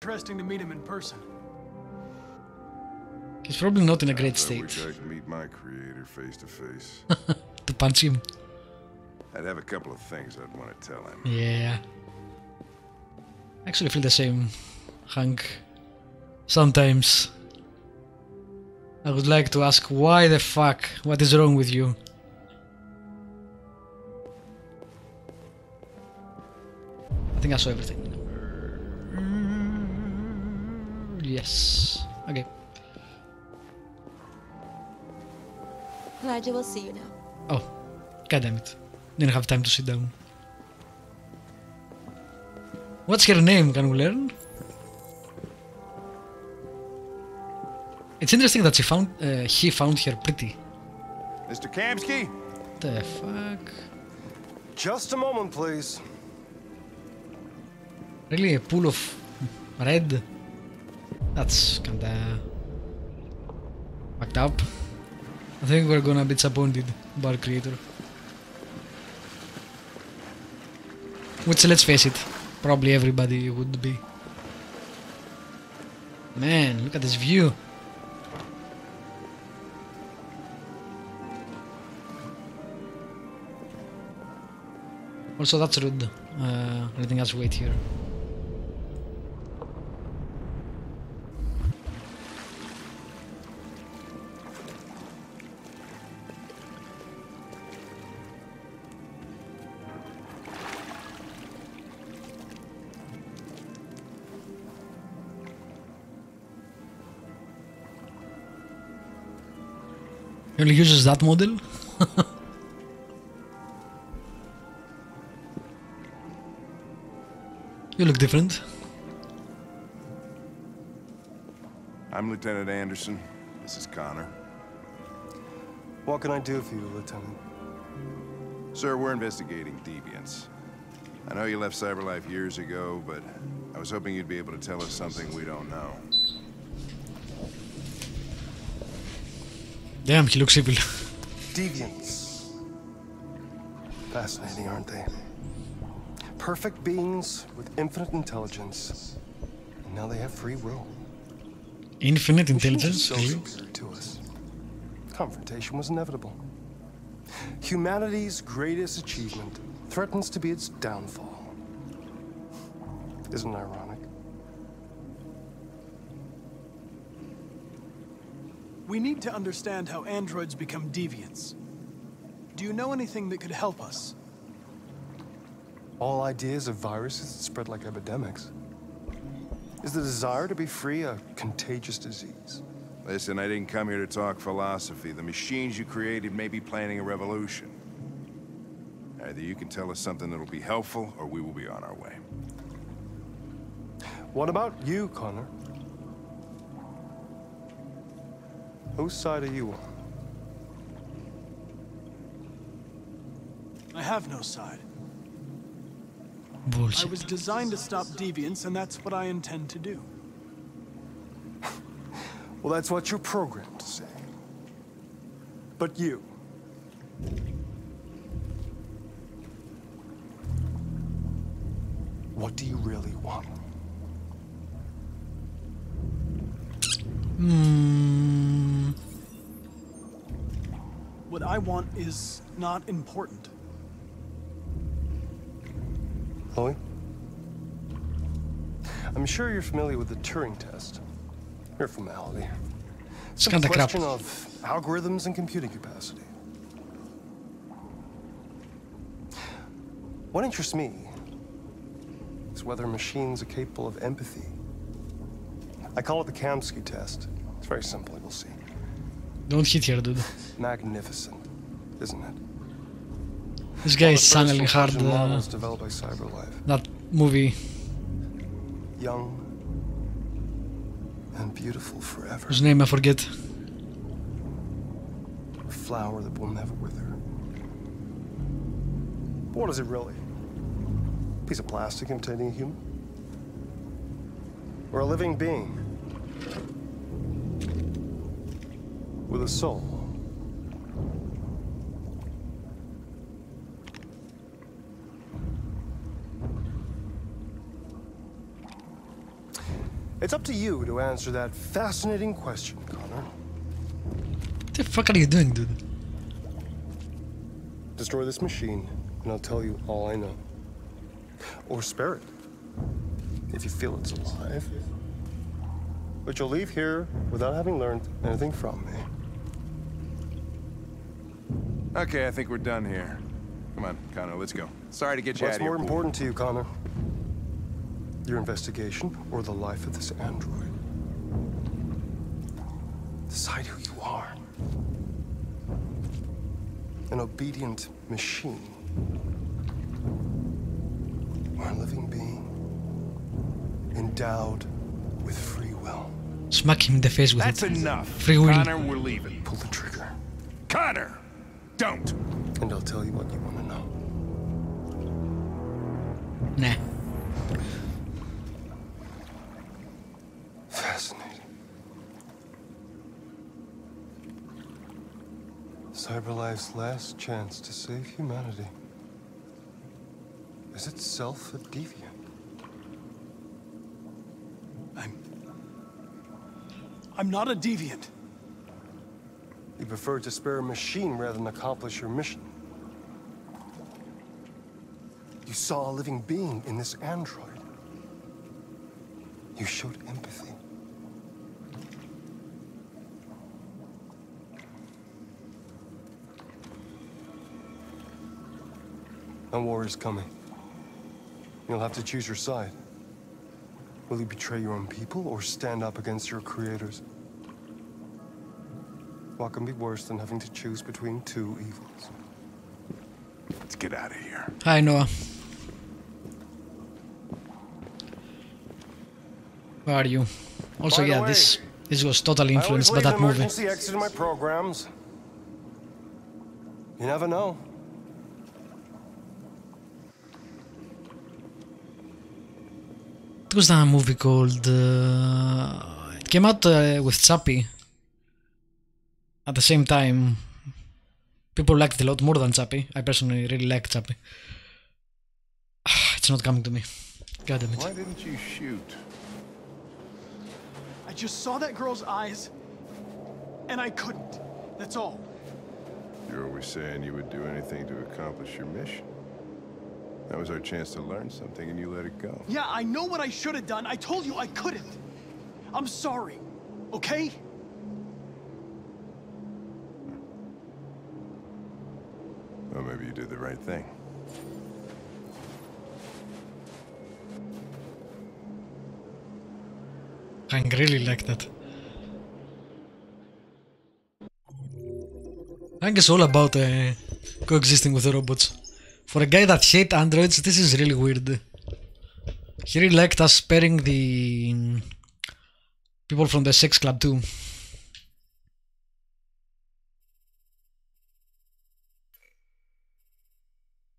interesting to meet him in person. He's probably not in a great I state. wish I could meet my creator face to face. To punch him. I'd have a couple of things I'd want to tell him. Yeah. I actually feel the same, Hank. Sometimes I would like to ask, why the fuck? What is wrong with you? I think I saw everything. Yes. Okay. Glad you will see you now. Oh, god damn it. Didn't have time to sit down. What's her name? Can we learn? It's interesting that he found her pretty. Mr. Kamsky? The fuck? Just a moment, please. Really, a pool of red? That's kinda fucked up. I think we're gonna be disappointed by our creator. Which, let's face it, probably everybody would be. Man, look at this view. Also, that's rude, letting us wait here. He only uses that model? You look different. I'm Lieutenant Anderson. This is Connor. What can I do for you, Lieutenant? Sir, we're investigating Deviants. I know you left CyberLife years ago, but I was hoping you'd be able to tell us something we don't know. Damn, he looks evil. Deviants. Fascinating, aren't they? Perfect beings with infinite intelligence. And now they have free will. Infinite Machines are intelligence? so Really? superior to us. Confrontation was inevitable. Humanity's greatest achievement threatens to be its downfall. Isn't it ironic? We need to understand how androids become deviants. Do you know anything that could help us? All ideas of viruses that spread like epidemics. Is the desire to be free a contagious disease? Listen, I didn't come here to talk philosophy. The machines you created may be planning a revolution. Either you can tell us something that'll be helpful, or we will be on our way. What about you, Connor? Whose side are you on? I have no side. Bullshit. I was designed to stop deviants, and that's what I intend to do. Well, that's what you're programmed to say. But you... what do you really want? What I want is not important. Chloe? I'm sure you're familiar with the Turing test. Mere formality. It's a kinda crap. question of algorithms and computing capacity. What interests me is whether machines are capable of empathy. I call it the Kamsky test. It's very simple, you'll see. Don't hit here, dude. Magnificent, isn't it? This guy is One of the channeling first hard intelligent models developed by CyberLife. that movie. Young and beautiful forever. Whose name I forget. A flower that will never wither. But what is it really? A piece of plastic imitating a human? Or a living being? With a soul? It's up to you to answer that fascinating question, Connor. What the fuck are you doing, dude? Destroy this machine, and I'll tell you all I know. Or spare it, if you feel it's alive. But you'll leave here without having learned anything from me. Okay, I think we're done here. Come on, Connor, let's go. Sorry to get you out of here. What's more important to you, Connor? Your investigation or the life of this android? Decide who you are. An obedient machine. Or a living being endowed with free will. Smack him in the face with That's it. enough. Free will. Connor, we're leaving. Pull the trigger. Connor! Don't! And I'll tell you what you want to know. Nah. Fascinating. CyberLife's last chance to save humanity is itself a deviant. I'm not a deviant. You prefer to spare a machine rather than accomplish your mission. You saw a living being in this android. You showed empathy. A war is coming. You'll have to choose your side. Will you betray your own people or stand up against your creators? What can be worse than having to choose between two evils? Let's get out of here. Hi, Noah. Where are you? Also, By the yeah, way, this was totally I always influenced by leave that an movie. emergency exit in my programs. You never know. What was that movie called? It came out with Chappie. At the same time, people liked it a lot more than Chappie. I personally really liked Chappie. It's not coming to me. God damn it. Why didn't you shoot? I just saw that girl's eyes, and I couldn't. That's all. You're always saying you would do anything to accomplish your mission. That was our chance to learn something, and you let it go. Yeah, I know what I should have done. I told you I couldn't. I'm sorry, okay? Well, maybe you did the right thing. I really like that. I think it's all about coexisting with the robots. For a guy that hates androids, this is really weird. He really liked us sparing the people from the sex club too.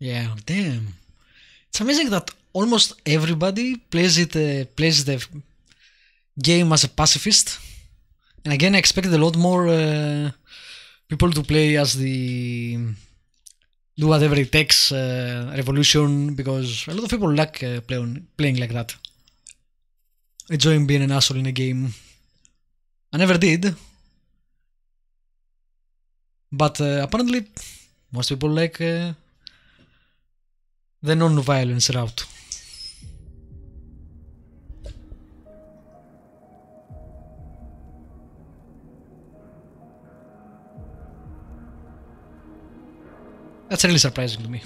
Yeah, damn. It's amazing that almost everybody plays the game as a pacifist. And again, I expected a lot more people to play as the do whatever it takes revolution, because a lot of people like playing like that. Enjoying being an asshole in a game. I never did. But apparently most people like the non-violence route. That's really surprising to me.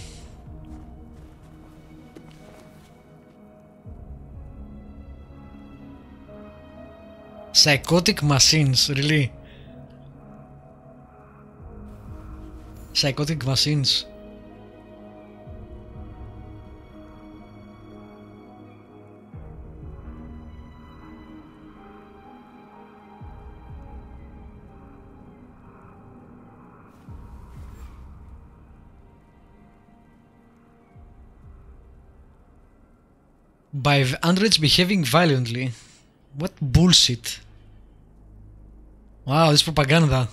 Psychotic machines, really? Psychotic machines. By androids behaving violently. What bullshit. Wow, this propaganda.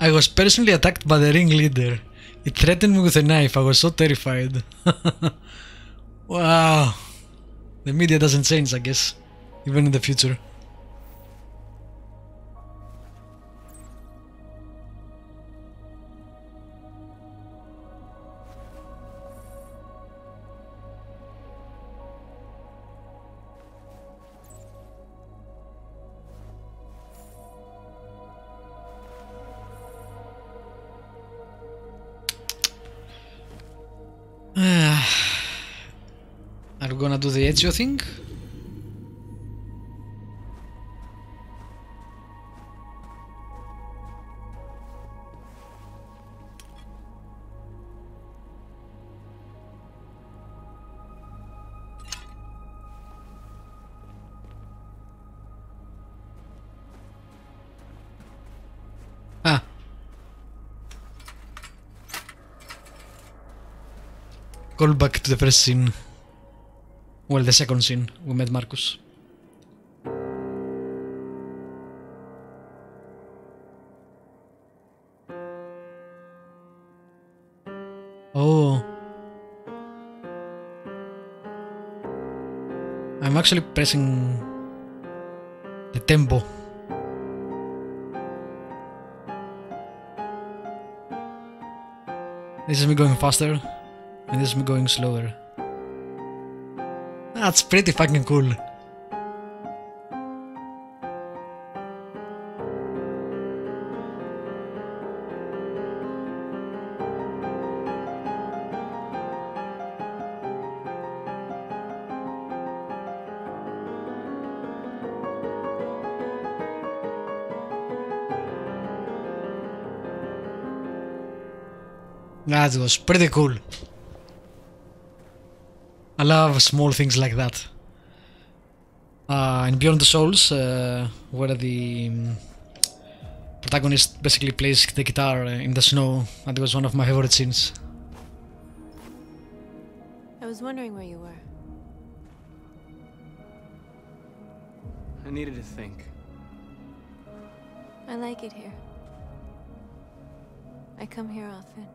I was personally attacked by the ringleader. It threatened me with a knife. I was so terrified. Media doesn't change, I guess, even in the future. Are we gonna do the Ezio thing? Ah. Call back to the first scene. Well, the second scene, we met Markus. Oh. I'm actually pressing the tempo. This is me going faster, and this is me going slower. That's pretty fucking cool. That was pretty cool. I love small things like that. In Beyond the Souls, where the protagonist basically plays the guitar in the snow, that was one of my favorite scenes. I was wondering where you were. I needed to think. I like it here. I come here often.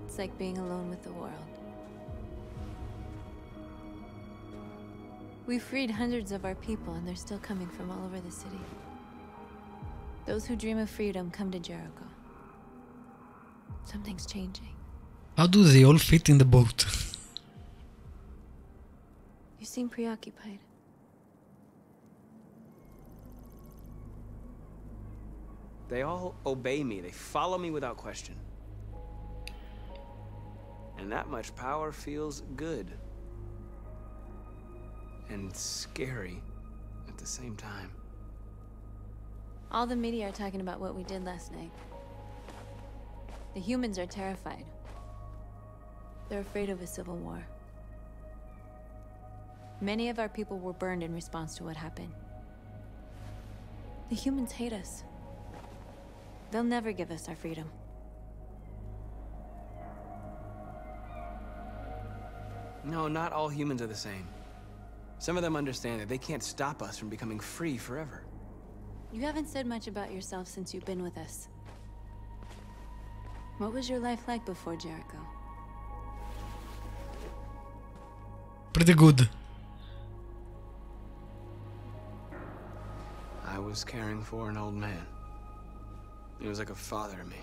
It's like being alone with the world. We freed hundreds of our people, and they're still coming from all over the city. Those who dream of freedom come to Jericho. Something's changing. How do they all fit in the boat? You seem preoccupied. They all obey me. They follow me without question. And that much power feels good. And scary at the same time. All the media are talking about what we did last night. The humans are terrified. They're afraid of a civil war. Many of our people were burned in response to what happened. The humans hate us. They'll never give us our freedom. No, not all humans are the same. Some of them understand that they can't stop us from becoming free forever. You haven't said much about yourself since you've been with us. What was your life like before Jericho? Pretty good. I was caring for an old man. He was like a father to me.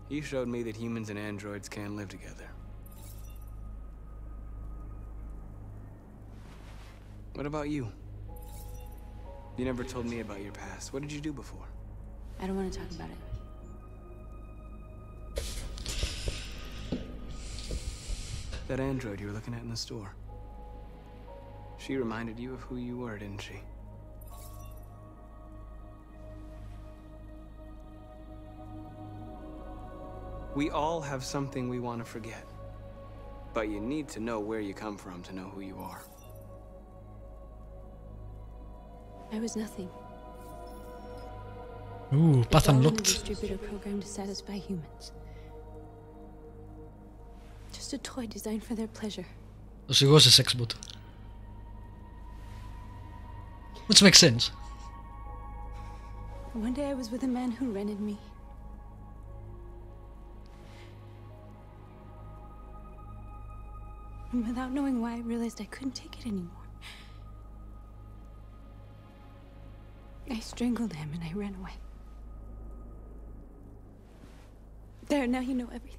He showed me that humans and androids can live together. What about you? You never told me about your past. What did you do before? I don't want to talk about it. That android you were looking at in the store. She reminded you of who you were, didn't she? We all have something we want to forget. But you need to know where you come from to know who you are. I was nothing. Ooh, path It's all in the unlocked. distributor program to satisfy humans. Just a toy designed for their pleasure. So she was a sex bot. Which makes sense. One day I was with a man who rented me. And without knowing why, I realized I couldn't take it anymore. I strangled him and I ran away. There, now you know everything.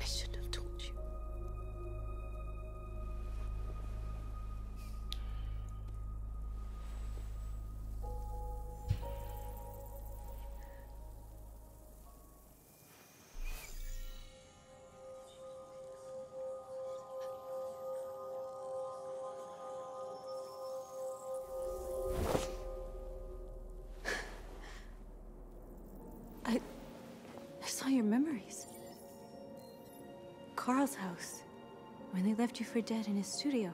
I shouldn't have told you. I saw your memories. Carl's house, when they left you for dead in his studio.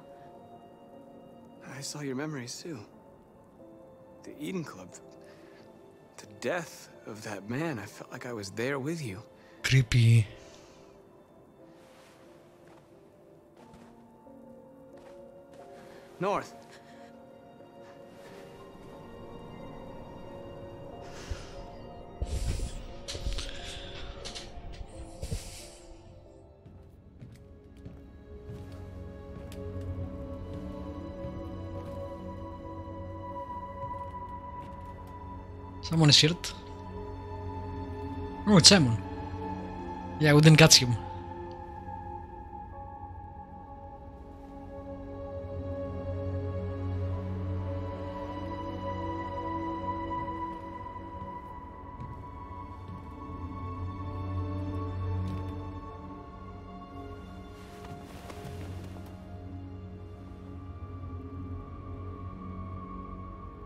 I saw your memories too. The Eden Club. The death of that man. I felt like I was there with you. Creepy. North. Someone is hurt. Oh, it's Simon. Yeah, we didn't catch him.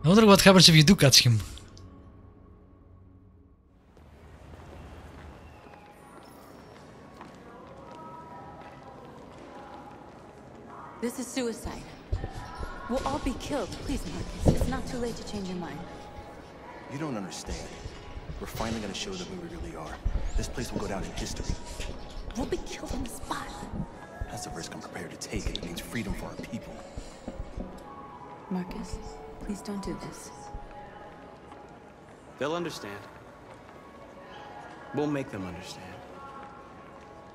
I wonder what happens if you do catch him. This is suicide. We'll all be killed. Please, Markus. It's not too late to change your mind. You don't understand. We're finally gonna show them who we really are. This place will go down in history. We'll be killed on the spot. That's a risk I'm prepared to take, and it means freedom for our people. Markus, please don't do this. They'll understand. We'll make them understand.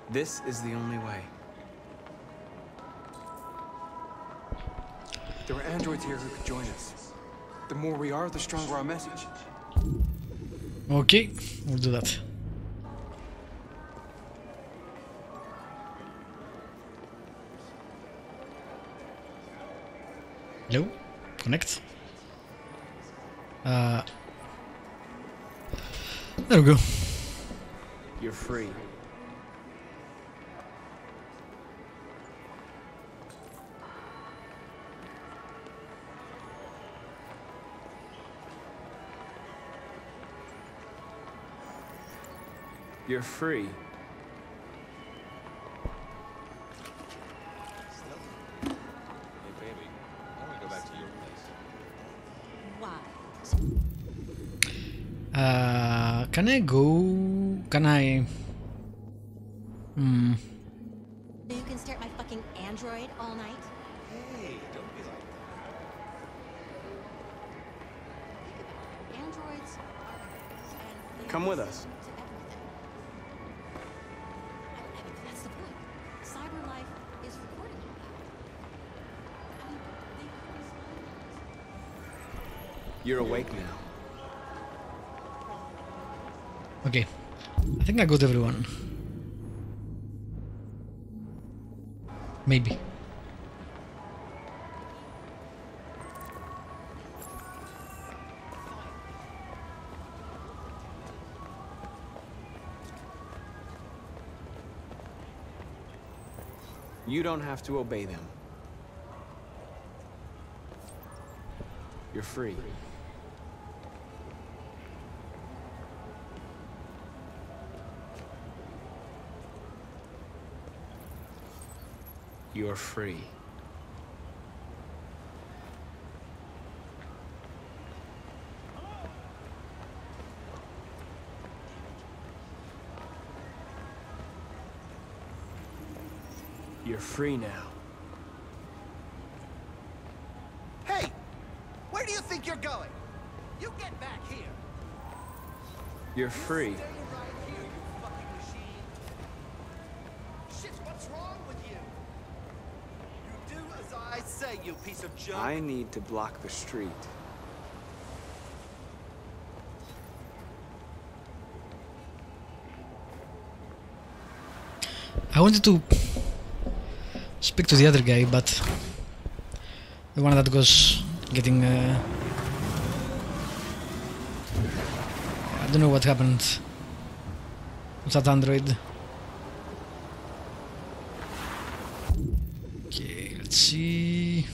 This is the only way. There are androids here who could join us. The more we are, the stronger our message. Okay, we'll do that. Hello? Connect. There we go. You're free. You're free. Hey, baby, I want to go back to your place. Why? Can I go? Can I? You can stare at my fucking android all night? Hey, don't be like that. Think about it. Androids are... and they Come with us. listen to everything. I mean, that's the point. Cyber life is recording all that. I mean, they could be spying on us. You're awake now. Okay, I think I got everyone. Maybe. You don't have to obey them. You're free. You're free. You're free now. Hey! Where do you think you're going? You get back here! You're free. Stay right here, you fucking machine. you piece of junk. I need to block the street. I wanted to speak to the other guy, but the one that was getting I don't know what happened with that android. Okay, let's see.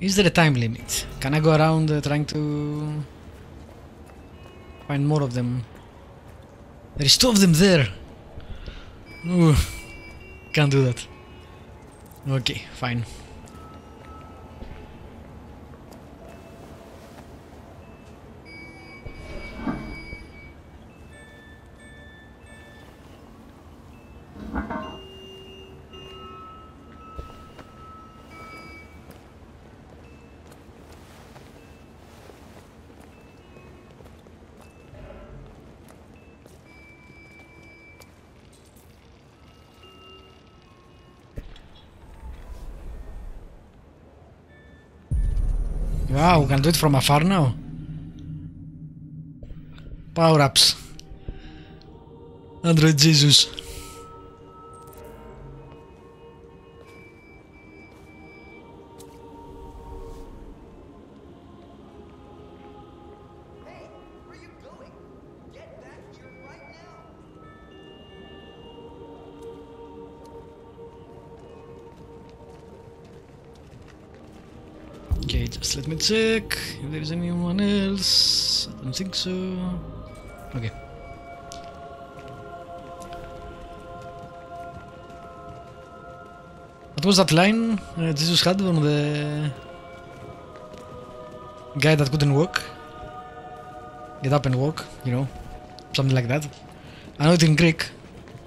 Is there a time limit? Can I go around trying to find more of them? There is 2 of them there! Ooh, can't do that. Okay, fine. Wow, we can do it from afar now. Power ups. Android Jesus. Hey, where are you going? Get back here right now. Okay, just let me check if there is anyone else. I don't think so. Okay. What was that line Jesus had on the guy that couldn't walk? Get up and walk, you know, something like that. I know it in Greek,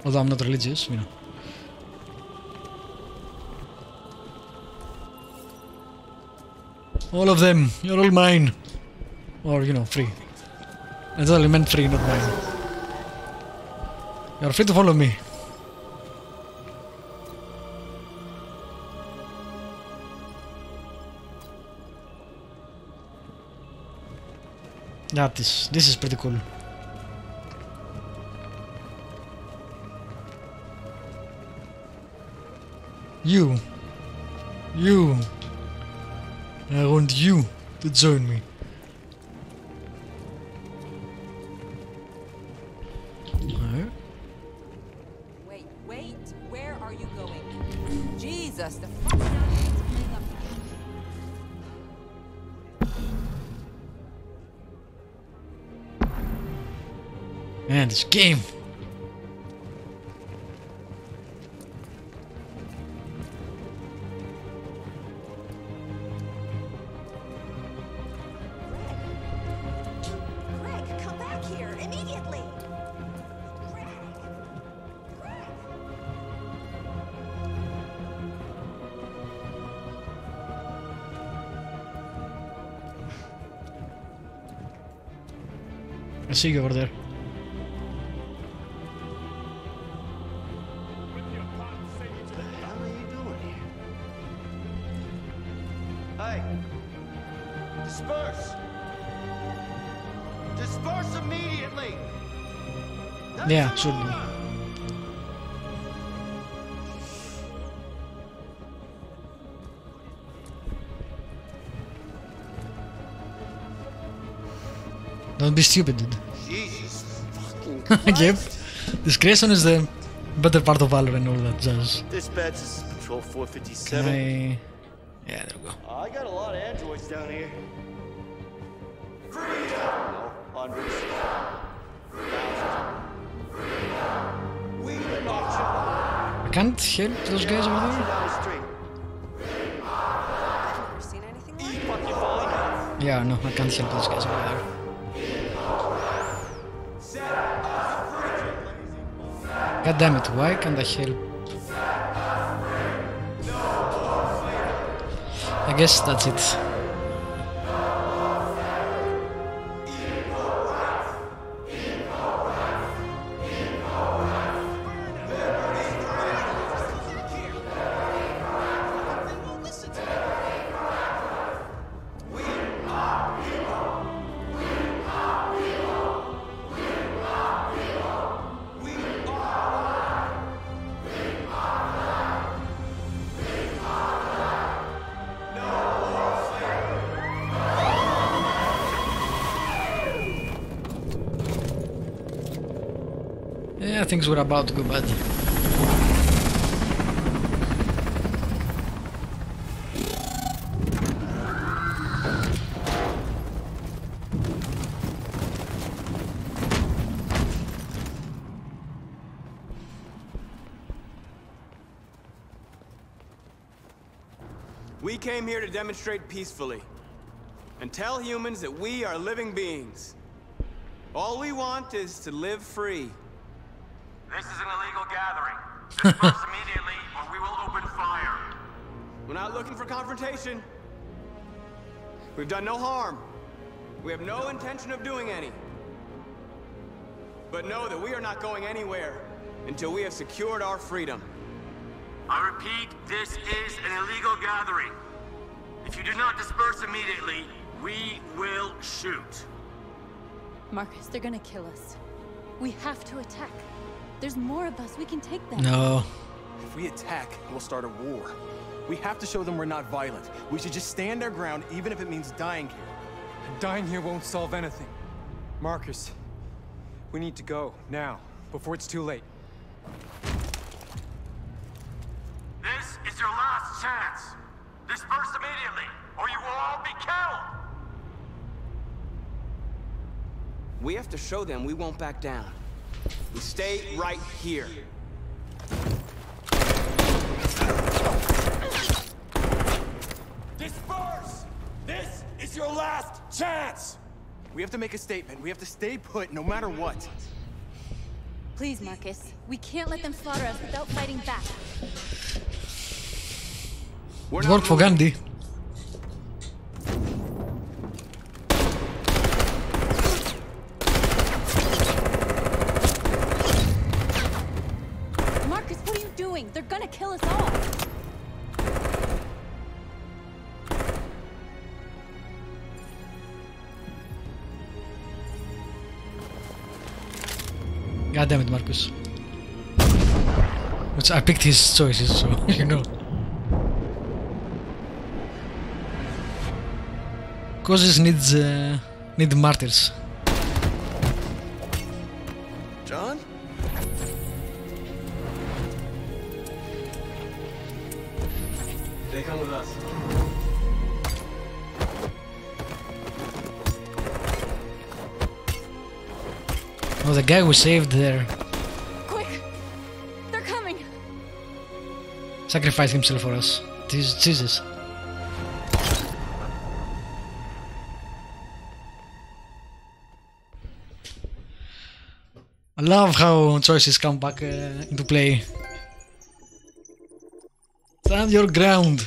although I'm not religious, you know. All of them, you're all mine. Or, you know, free. I totally meant free, not mine. You're free to follow me. This is pretty cool. You. I want you to join me. Wait, where are you going? Jesus, the fuck is playing up. Man, this game. I see you over there. Hey! Disperse! Disperse immediately! Yeah, should be. Don't be stupid, dude. Jesus fucking Christ. Yep. Discretion is the better part of Valor and all that jazz. Dispatch, this is Patrol 457. Can I... Yeah, there we go. I got a lot of androids down here. No, hundreds. Thousands. We the march I can't help those guys over there? down the street. I've never seen anything like Eat what you find. Yeah, no, I can't help those guys over there. God damn it, why can't I help I guess that's it. Yeah, things were about to go bad. We came here to demonstrate peacefully and tell humans that we are living beings. All we want is to live free. This is an illegal gathering. Disperse immediately or we will open fire. We're not looking for confrontation. We've done no harm. We have no intention of doing any. But know that we are not going anywhere until we have secured our freedom. I repeat, this is an illegal gathering. If you do not disperse immediately, we will shoot. Markus, they're gonna kill us. We have to attack. There's more of us. We can take them. No. If we attack, we'll start a war. We have to show them we're not violent. We should just stand our ground, even if it means dying here. And dying here won't solve anything. Markus, we need to go, now, before it's too late. This is your last chance. Disperse immediately, or you will all be killed. We have to show them we won't back down. We stay right here. Disperse! This is your last chance! We have to make a statement. We have to stay put, no matter what. Please, Markus. We can't let them slaughter us without fighting back. It worked for Gandhi. Markus, what are you doing? They're gonna kill us all. God damn it, Markus. Which I picked his choices, so you know. Causes need martyrs. John? They come with us. Oh, the guy we saved there. Quick! They're coming! Sacrificed himself for us. Jesus. I love how choices come back into play. Stand your ground.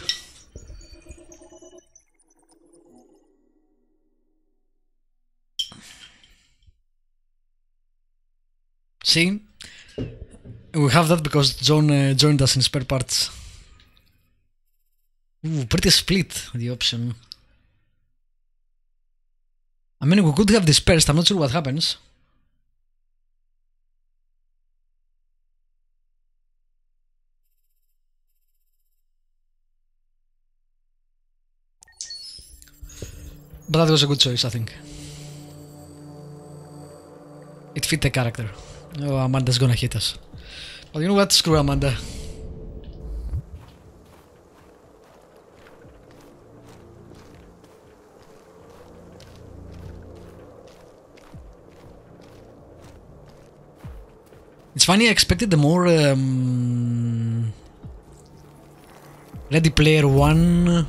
See? We have that because John joined us in spare parts. Ooh, pretty split, the option. I mean, we could have dispersed, I'm not sure what happens. But that was a good choice, I think. It fit the character. Oh, Amanda's gonna hit us. But you know what? Screw Amanda. It's funny, I expected the more Ready Player One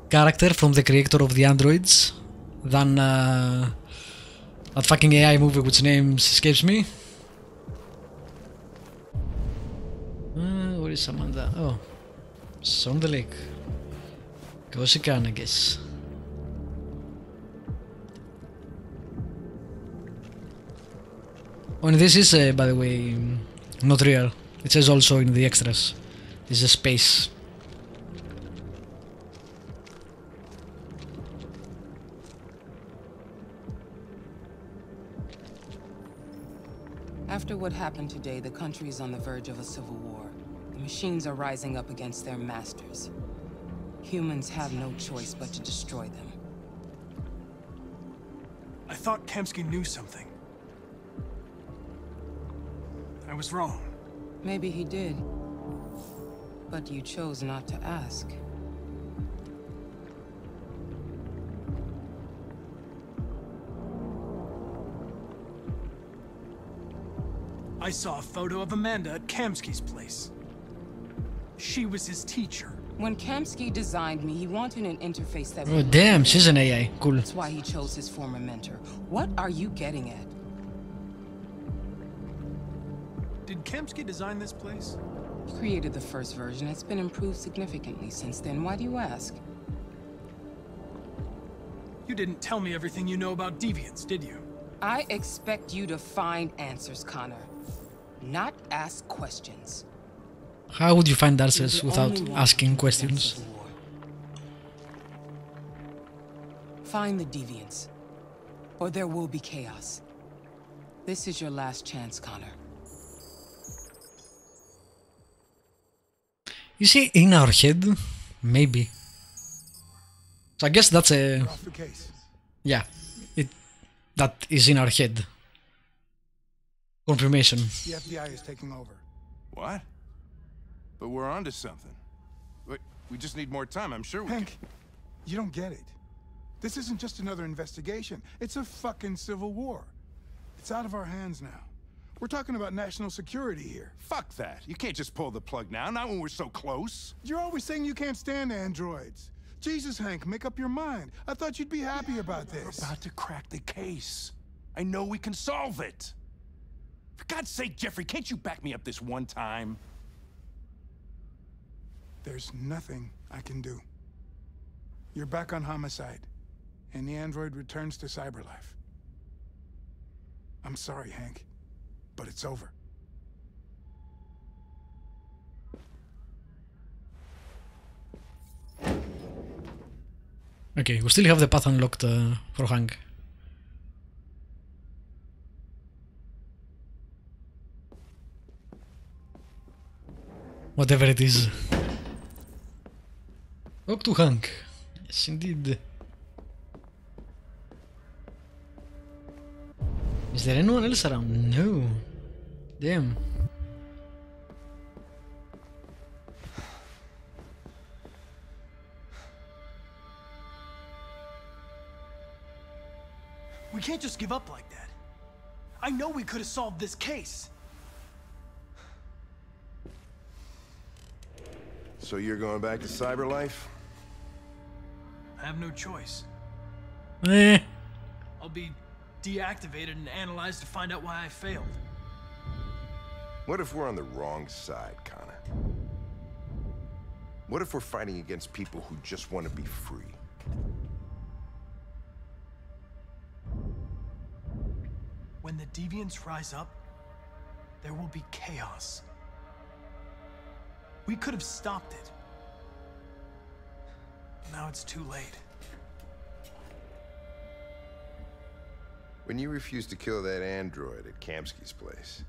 character from the creator of the androids than that fucking AI movie which name escapes me. Where is Amanda? Oh, it's on the lake. Goes again, I guess. Oh, and this is, by the way, not real. It says also in the extras. This is a space. After what happened today, the country is on the verge of a civil war. The machines are rising up against their masters. Humans have no choice but to destroy them. I thought Kamsky knew something. I was wrong. Maybe he did. But you chose not to ask. I saw a photo of Amanda at Kamsky's place. She was his teacher. When Kamsky designed me, he wanted an interface that... Oh damn, she's an AI. Cool. That's why he chose his former mentor. What are you getting at? Did Kamsky design this place? He created the first version. It's been improved significantly since then. Why do you ask? You didn't tell me everything you know about Deviants, did you? I expect you to find answers, Connor. Not ask questions. How would you find answers without asking questions? Find the Deviants, or there will be chaos. This is your last chance, Connor. You see, in our head, maybe. So I guess that's a... Yeah, that is in our head. Confirmation. The FBI is taking over. What? But we're onto something. We just need more time, I'm sure we Hank, you don't get it. This isn't just another investigation. It's a fucking civil war. It's out of our hands now. We're talking about national security here. Fuck that. You can't just pull the plug now, not when we're so close. You're always saying you can't stand androids. Jesus, Hank, make up your mind. I thought you'd be happy about this. We're about to crack the case. I know we can solve it. For God's sake, Jeffrey, can't you back me up this one time? There's nothing I can do. You're back on homicide, and the android returns to cyberlife. I'm sorry, Hank, but it's over. Okay, we still have the path unlocked for Hank. Whatever it is. Talk to Hank. Yes, indeed. Is there anyone else around? No. Damn. We can't just give up like that. I know we could have solved this case. So you're going back to cyberlife? I have no choice. Eh. I'll be deactivated and analyzed to find out why I failed. What if we're on the wrong side, Connor? What if we're fighting against people who just want to be free? When the Deviants rise up, there will be chaos. We could have stopped it. Now it's too late. When you refused to kill that android at Kamsky's place,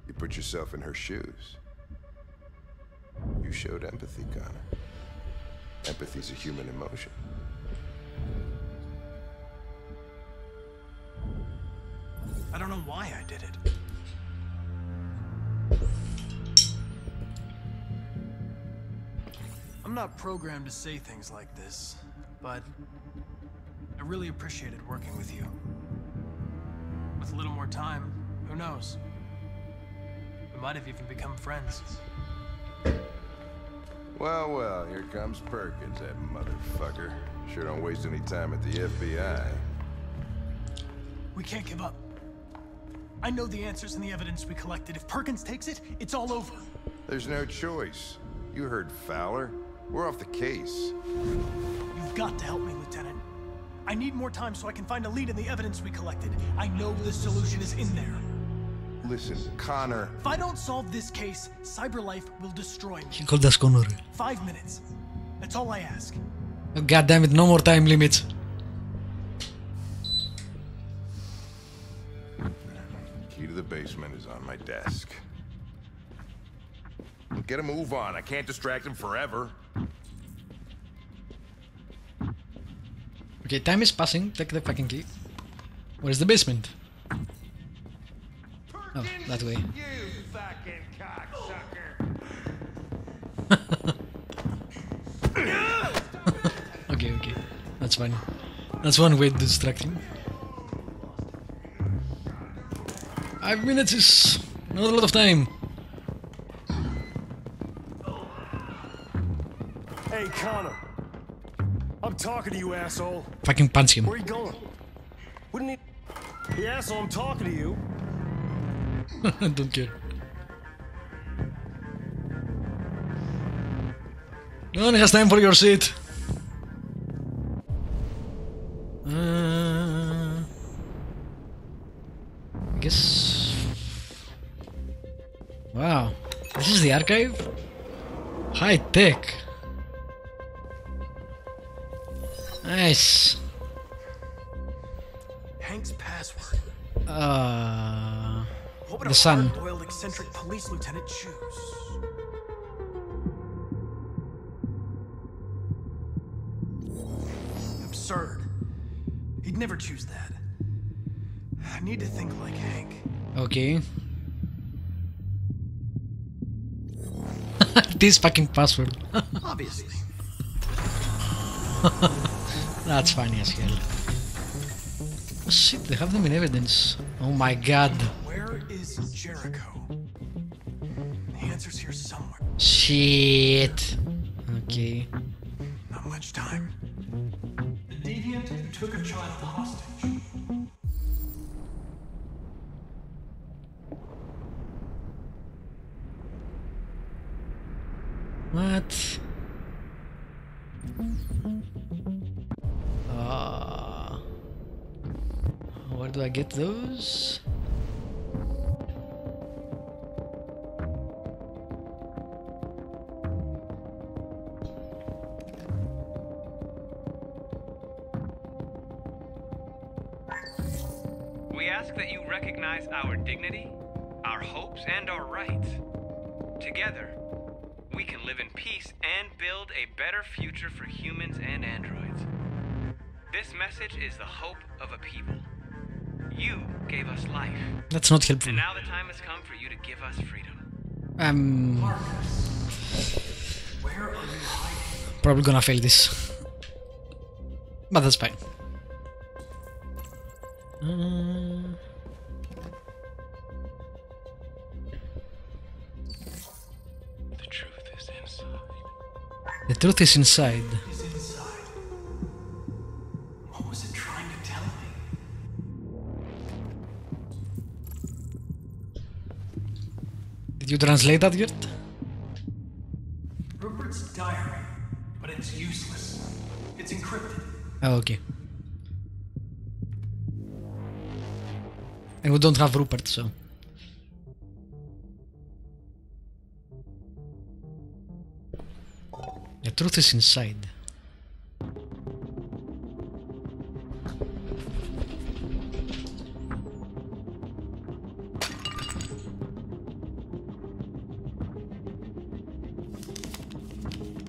you put yourself in her shoes. You showed empathy, Connor. Empathy's a human emotion. I don't know why I did it. I'm not programmed to say things like this, but I really appreciated working with you. With a little more time, who knows? We might have even become friends. Well, well, here comes Perkins, that motherfucker. Sure don't waste any time at the FBI. We can't give up. I know the answers and the evidence we collected. If Perkins takes it, it's all over. There's no choice. You heard Fowler. We're off the case. You've got to help me, Lieutenant. I need more time so I can find a lead in the evidence we collected. I know the solution is in there. Listen, Connor. If I don't solve this case, CyberLife will destroy me. He called us Connor. 5 minutes. That's all I ask. Oh, God damn it, no more time limits. Key to the basement is on my desk. Get a move on. I can't distract him forever. Okay, time is passing. Take the fucking key. Where's the basement? Oh, that way. You fucking cocksucker. Okay. That's fine. That's one way to distract him. 5 minutes is not a lot of time. Hey, Connor. I'm talking to you, asshole. Fucking punch him. Where are you going? Wouldn't he... The asshole, I'm talking to you. Don't care. No one has time for your shit. I guess. Wow, this is the archive? High tech. Nice. Hank's password. What would The a sun. hard-boiled eccentric police lieutenant choose? Absurd. He'd never choose that. I need to think like Hank. Okay. This fucking password. Obviously. That's funny as hell. Oh shit, they have them in evidence. Oh my god. Where is Jericho? The answer's here somewhere. Shit. Okay. Not much time. The deviant who took a child hostage. What? Where do I get those? We ask that you recognize our dignity, our hopes, and our rights. Together, we can live in peace and build a better future for humans and androids. This message is the hope of a people. You gave us life. That's not helpful. And now the time has come for you to give us freedom. Where are you hiding? Probably gonna fail this. But that's fine. The truth is inside. The truth is inside. What was it trying to tell me? Did you translate that yet? Rupert's diary, but it's useless. It's encrypted. Oh, okay. And we don't have Rupert, so. The truth is inside.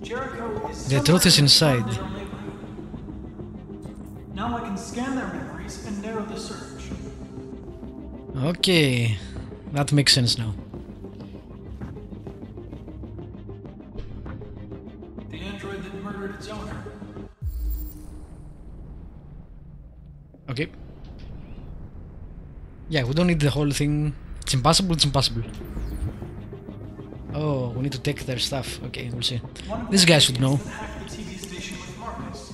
Jericho is The truth is inside. Now I can scan their memories and narrow the search. Okay, that makes sense now. The android that murdered its owner. Okay. Yeah, we don't need the whole thing. It's impossible, it's impossible. Oh, we need to take their stuff. Okay, we'll see. This guy should know. Hacked the TV station with Markus.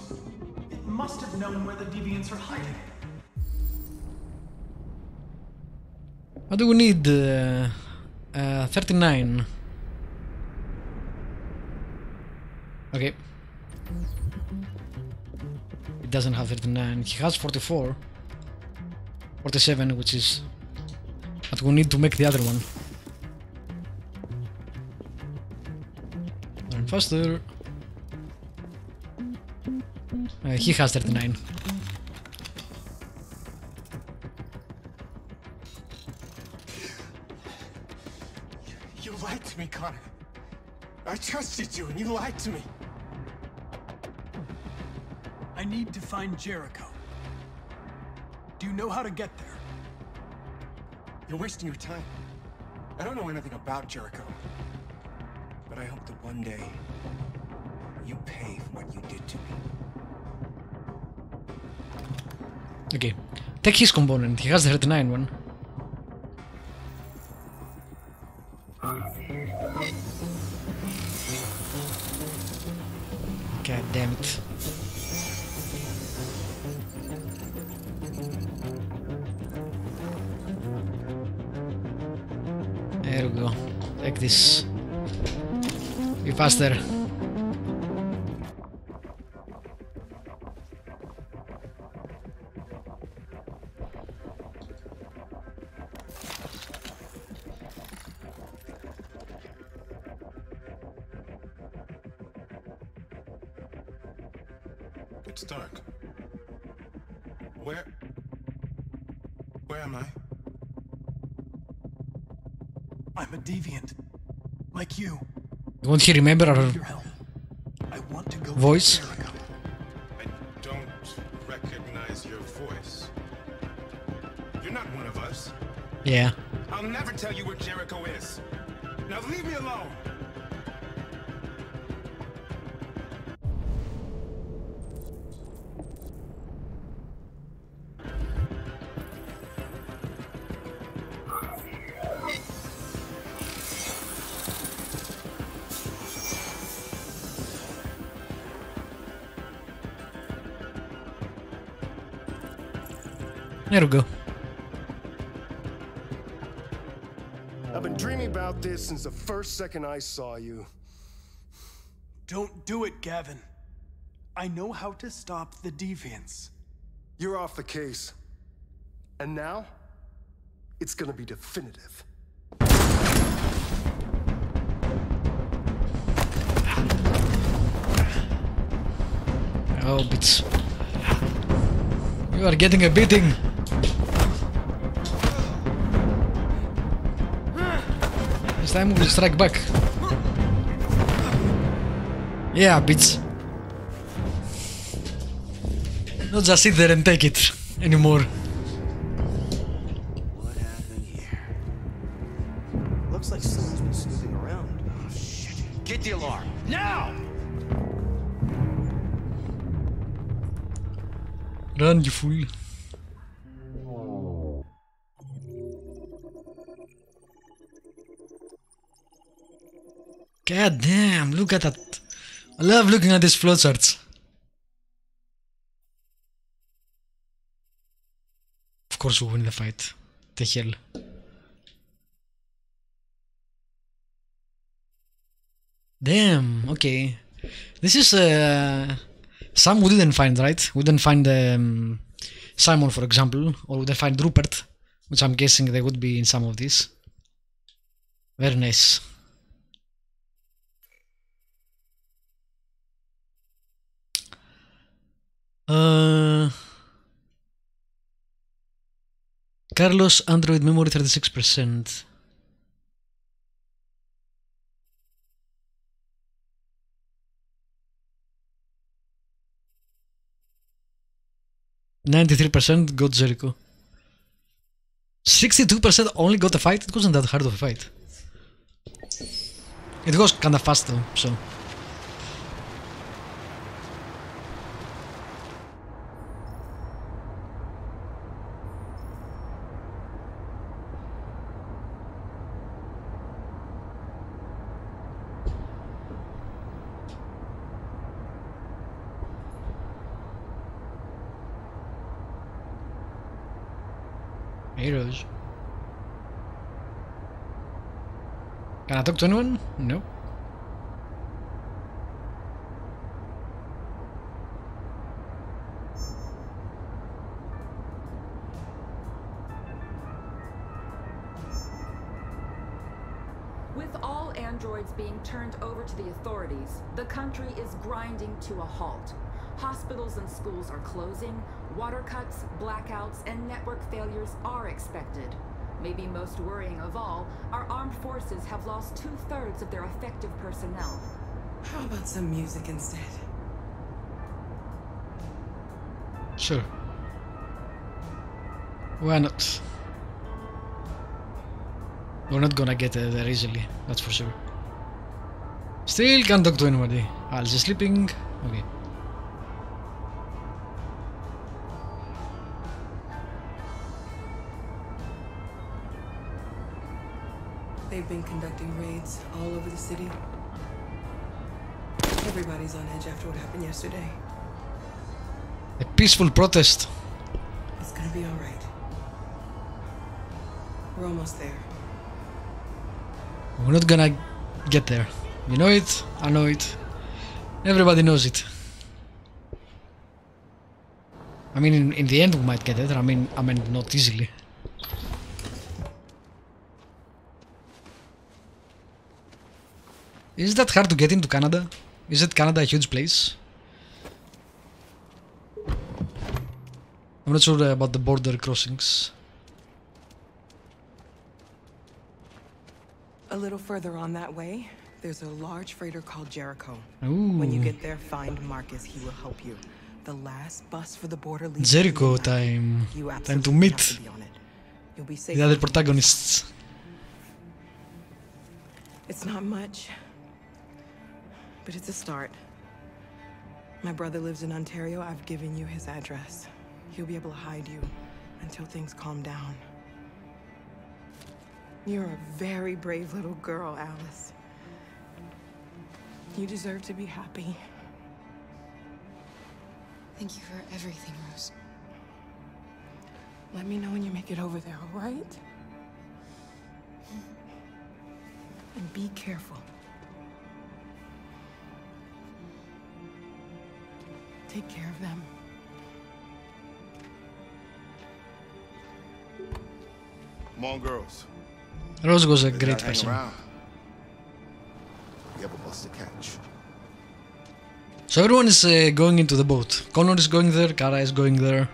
It must have known where the deviants are hiding. What do we need? 39. Okay. It doesn't have 39. He has 44. 47, which is what we need to make the other one. Run faster. He has 39. You lied to me, Connor. I trusted you and you lied to me. I need to find Jericho. Do you know how to get there? You're wasting your time. I don't know anything about Jericho. But I hope that one day you pay for what you did to me. Okay. Take his component. He has the 39 one. God damn it. There we go. Take this. Be faster. It's dark. Where am I? I'm a deviant. Like you. Won't he remember our I want to go voice? to Jericho. I don't recognize your voice. You're not one of us. Yeah. I'll never tell you where Jericho is. Now leave me alone. There we go. I've been dreaming about this since the first second I saw you. Don't do it, Gavin. I know how to stop the deviants. You're off the case. And now, it's gonna be definitive. Oh, bitch. You are getting a beating. This time we'll strike back. Yeah, bitch. Not just sit there and take it anymore. What happened here? Looks like someone's been snooping around. Oh, shit. Get the alarm. Now! Run, you fool. God damn, look at that. I love looking at these flowcharts. Of course we win the fight. The hell. Damn, okay. This is some we didn't find, right? We didn't find Simon, for example, or we didn't find Rupert, which I'm guessing they would be in some of these. Very nice. Carlos, Android memory 36%. %, got Jericho. 62% only got a fight. It wasn't that hard of a fight. It was kinda fast though, so. Heroes. Can I talk to anyone? No. androids being turned over to the authorities, the country is grinding to a halt. Hospitals and schools are closing, water cuts, blackouts, and network failures are expected. Maybe most worrying of all, our armed forces have lost 2/3 of their effective personnel. How about some music instead? Sure. Why not? We're not gonna get there easily, that's for sure. Still can't talk to anybody. Alice is sleeping. Okay. They've been conducting raids all over the city. Everybody's on edge after what happened yesterday. A peaceful protest. It's gonna be alright. We're almost there. We're not gonna get there. You know it, I know it. Everybody knows it. I mean, in the end we might get there. I mean, not easily. Is that hard to get into Canada? Is it Canada a huge place? I'm not sure about the border crossings. A little further on that way, there's a large freighter called Jericho. Ooh. When you get there, find Markus. He will help you. The last bus for the border leaves Jericho time. Time to meet the other protagonists. It's not much, but it's a start. My brother lives in Ontario. I've given you his address. He'll be able to hide you until things calm down. You're a very brave little girl, Alice. You deserve to be happy. Thank you for everything, Rose. Let me know when you make it over there, all right? And be careful. Take care of them. Come on, girls. Rose was a Let's great not hang person. around. We have a bus to catch. So everyone is going into the boat. Connor is going there, Kara is going there,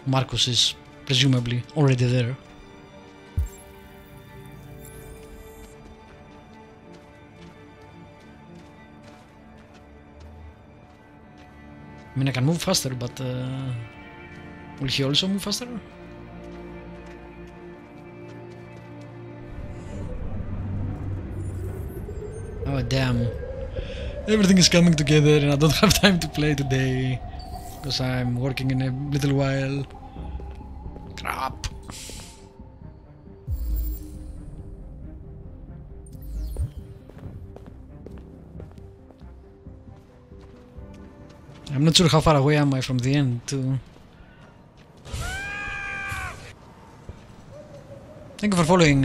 Markus is presumably already there. I mean, I can move faster, but will he also move faster? Oh damn. Everything is coming together and I don't have time to play today because I'm working in a little while. Crap. I'm not sure how far away am I from the end too. Thank you for following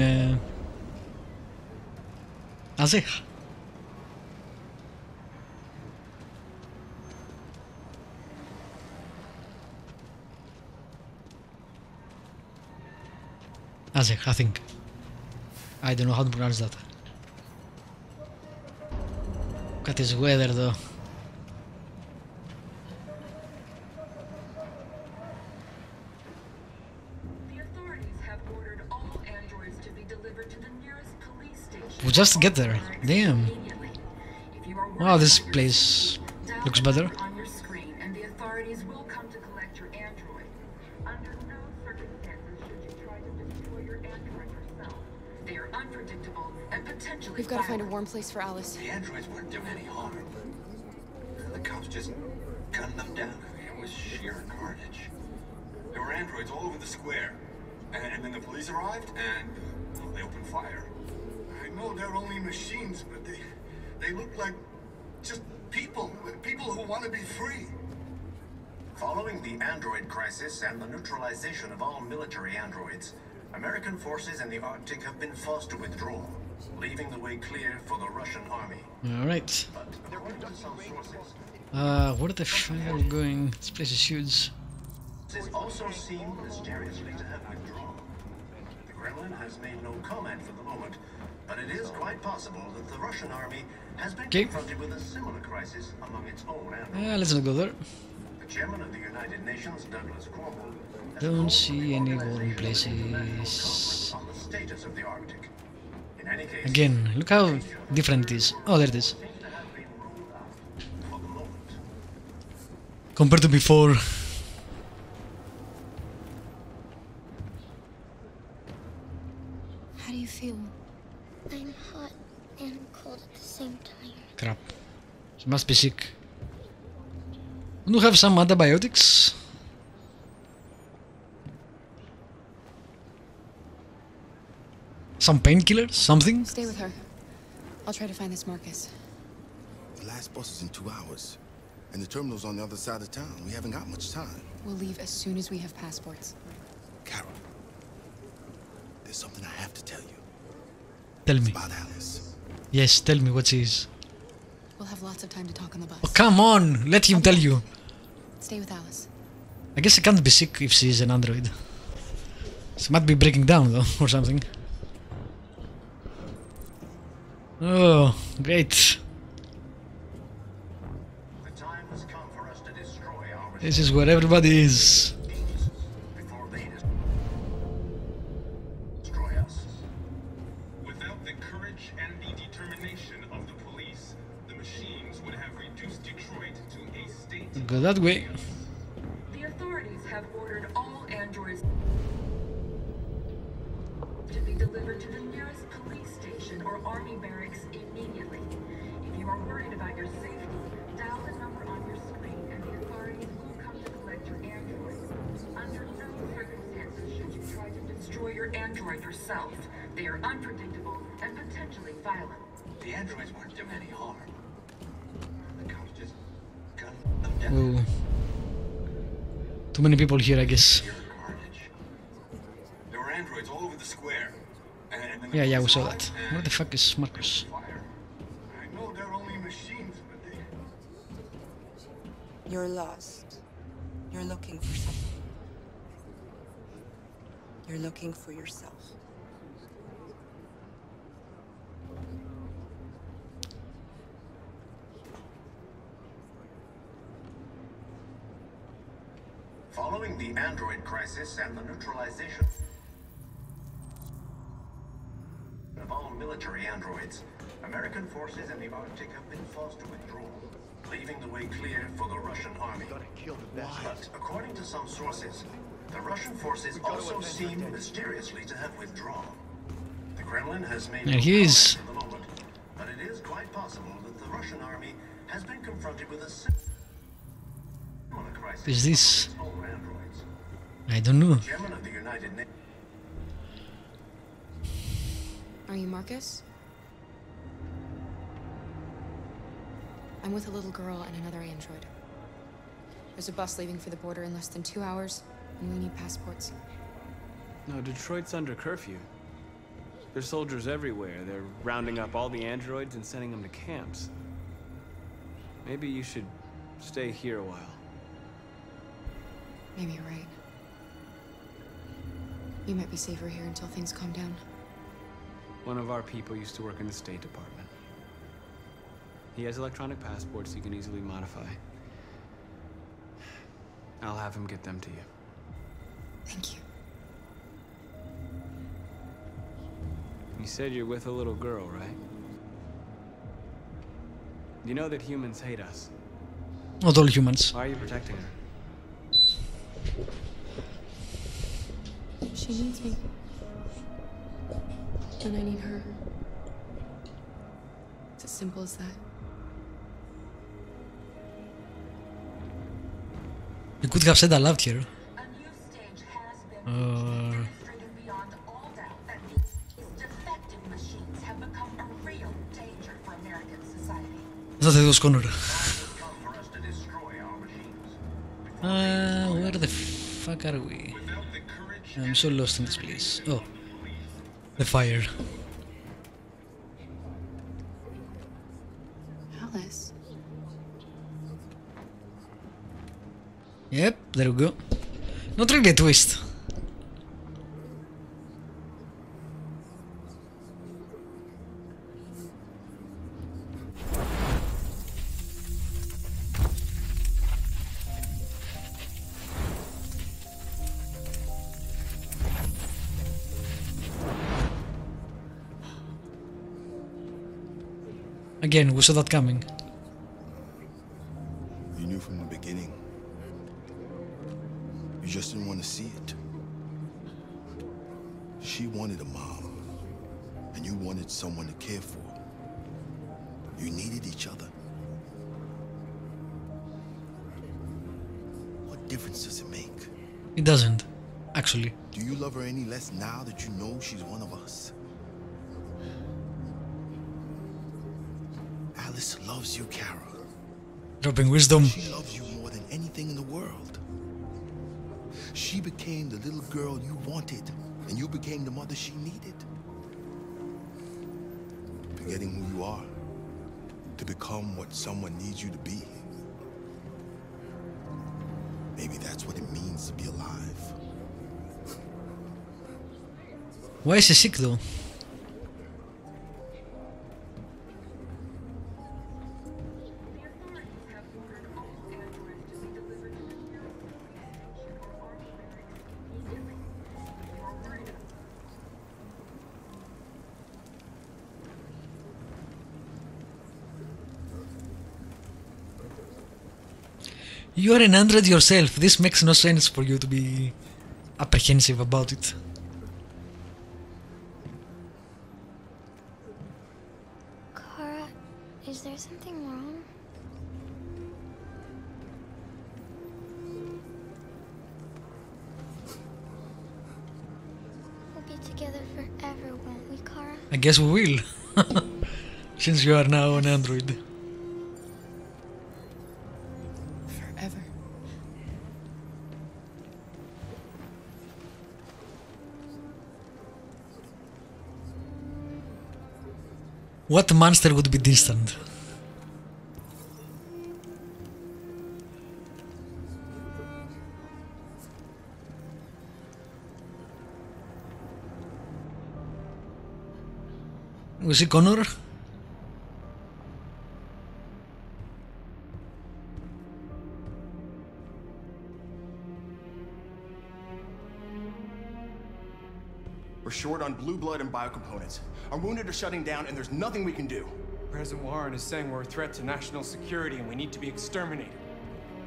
Azeh. Azeh, I think. I don't know how to pronounce that. Look at this weather though. We'll just get there. Damn. Wow, this place looks better. On your screen, and the authorities will come to collect your android. Under no circumstances should you try to destroy your android yourself. They are unpredictable and potentially We've got to find a warm place for Alice. The androids weren't doing any harm. The cops just gunned them down. It was sheer carnage. There were androids all over the square. And then the police arrived, and they opened fire. I know they're only machines, but they look like just people who want to be free. Following the android crisis and the neutralization of all military androids, American forces in the Arctic have been forced to withdraw, leaving the way clear for the Russian army. Alright. Where the fuck are we going? This place is huge. This also seemed mysteriously to have withdrawn. The Kremlin has made no comment for the moment, but it is quite possible that the Russian army has been confronted with a similar crisis among its own androids. Let's not go there. The chairman of the United Nations, Douglas Cromwell, Don't see any warm places. on the status of the Arctic. In any case, Again, look how different it is. Oh, there it is. Compared to before. How do you feel? I'm hot and cold at the same time. Crap. She must be sick. Do you have some antibiotics? Some painkillers? Something? Stay with her. I'll try to find this Markus. The last bus is in 2 hours. And the terminal's on the other side of town. We haven't got much time. We'll leave as soon as we have passports. Carol, there's something I have to tell you. Tell It's me. about Alice. Yes, tell me what it is. We'll have lots of time to talk on the bus. Oh, come on! Let him tell you. Stay with Alice. I guess I can't be sick if she's an android. She might be breaking down though, or something. Oh, great. This is where everybody is. before they destroy us. Without the courage and the determination of the police, the machines would have reduced Detroit to a state. Go that way. The authorities have ordered all androids to be delivered to the nearest police station or army barracks immediately. If you are worried about your safety, dial the number on your screen and the authorities will come to collect your android. Under no circumstances should you try to destroy your android yourself. They are unpredictable and potentially violent. The androids weren't doing any harm. The cops just gunned them down. Whoa. Too many people here, I guess. There were androids all over the square. And then the Yeah, we police saw arrived that. and Where the fuck is Markus? I know they're only machines, but they... You're lost. You're looking for something. You're looking for yourself. Following the android crisis and the neutralization of all military androids, American forces in the Arctic have been forced to withdraw, leaving the way clear for the Russian army. But according to some sources, the Russian forces also seem mysteriously to have withdrawn. The Kremlin has made There no he is. comment for the moment, but it is quite possible that the Russian army has been confronted with a similar crisis. Is this? among its own androids. I don't know. Chairman of the United Nations. Are you Markus? I'm with a little girl and another android. There's a bus leaving for the border in less than 2 hours, and we need passports. No, Detroit's under curfew. There's soldiers everywhere. They're rounding up all the androids and sending them to camps. Maybe you should stay here a while. Maybe you're right. You might be safer here until things calm down. One of our people used to work in the State Department. He has electronic passports he can easily modify. I'll have him get them to you. Thank you. You said you're with a little girl, right? You know that humans hate us. Not all humans. Why are you protecting her? She needs me. And I need her. It's as simple as that. You could have said I loved her. A new stage has been demonstrated beyond all doubt that these defective machines have become a real danger for American society. That's the Connor. Where the fuck are we? I'm so lost in this place. Oh, the fire. Alice. Yep, there we go. Not really a twist. Again, we saw that coming. You knew from the beginning. You just didn't want to see it. She wanted a mom, and you wanted someone to care for. You needed each other. What difference does it make? It doesn't, actually. Do you love her any less now that you know she's one of us? Alice loves you, Kara. Dropping wisdom. She loves you more than anything in the world. She became the little girl you wanted, and you became the mother she needed. Forgetting who you are to become what someone needs you to be. Maybe that's what it means to be alive. Why is he sick though? You are an android yourself. This makes no sense for you to be apprehensive about it. Kara, is there something wrong? We'll be together forever, won't we, Kara? I guess we will. Since you are now an android. What monster would be distant? We see Connor. We're short on blue blood and biocomponents. Our wounded are shutting down, and there's nothing we can do. President Warren is saying we're a threat to national security and we need to be exterminated.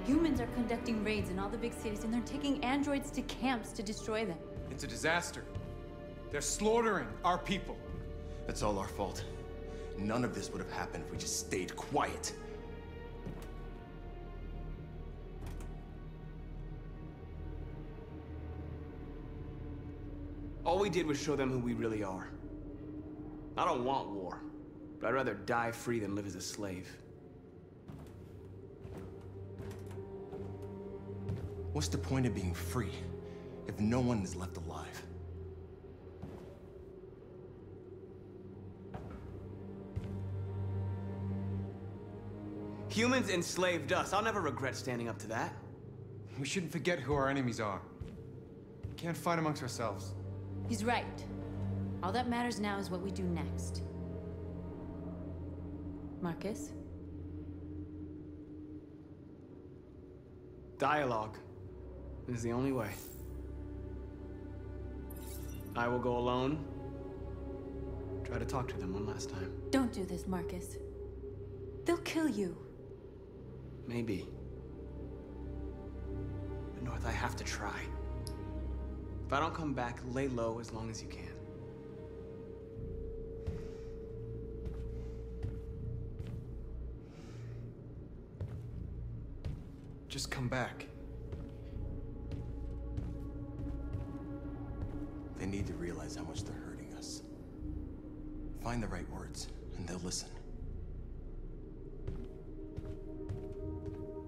Humans are conducting raids in all the big cities, and they're taking androids to camps to destroy them. It's a disaster. They're slaughtering our people. That's all our fault. None of this would have happened if we just stayed quiet. All we did was show them who we really are. I don't want war, but I'd rather die free than live as a slave. What's the point of being free if no one is left alive? Humans enslaved us. I'll never regret standing up to that. We shouldn't forget who our enemies are. We can't fight amongst ourselves. He's right. All that matters now is what we do next. Markus? Dialogue is the only way. I will go alone. Try to talk to them one last time. Don't do this, Markus. They'll kill you. Maybe. But North, I have to try. If I don't come back, lay low as long as you can. Just come back. They need to realize how much they're hurting us. Find the right words, and they'll listen.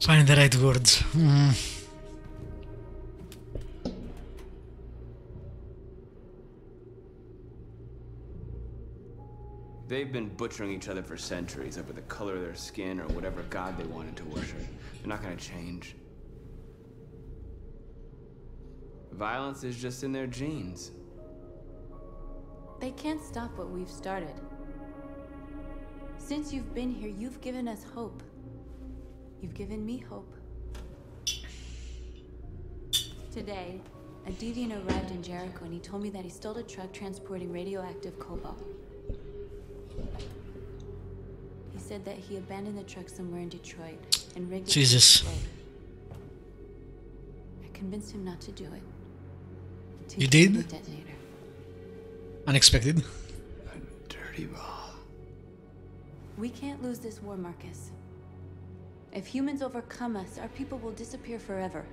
Find the right words. They've been butchering each other for centuries over the color of their skin or whatever god they wanted to worship. They're not gonna change. Violence is just in their genes. They can't stop what we've started. Since you've been here, you've given us hope. You've given me hope. Today, a deviant arrived in Jericho and he told me that he stole a truck transporting radioactive cobalt. He said that he abandoned the truck somewhere in Detroit and rigged it. Jesus. I convinced him not to do it. You did? Unexpected. Dirty bomb. We can't lose this war, Markus. If humans overcome us, our people will disappear forever.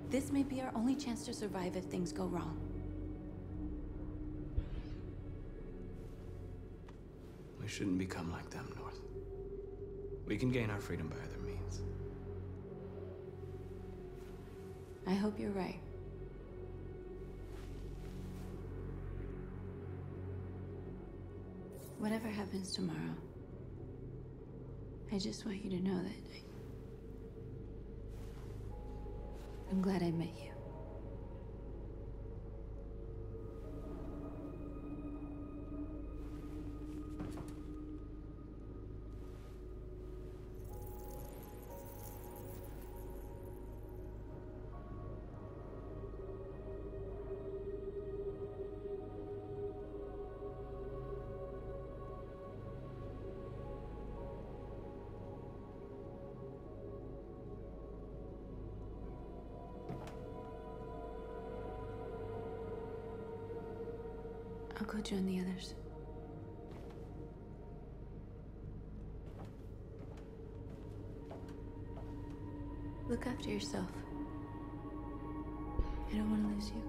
This may be our only chance to survive if things go wrong. We shouldn't become like them, North. We can gain our freedom by other means. I hope you're right. Whatever happens tomorrow, I just want you to know that I'm glad I met you. I'll go join the others. Look after yourself. I don't want to lose you.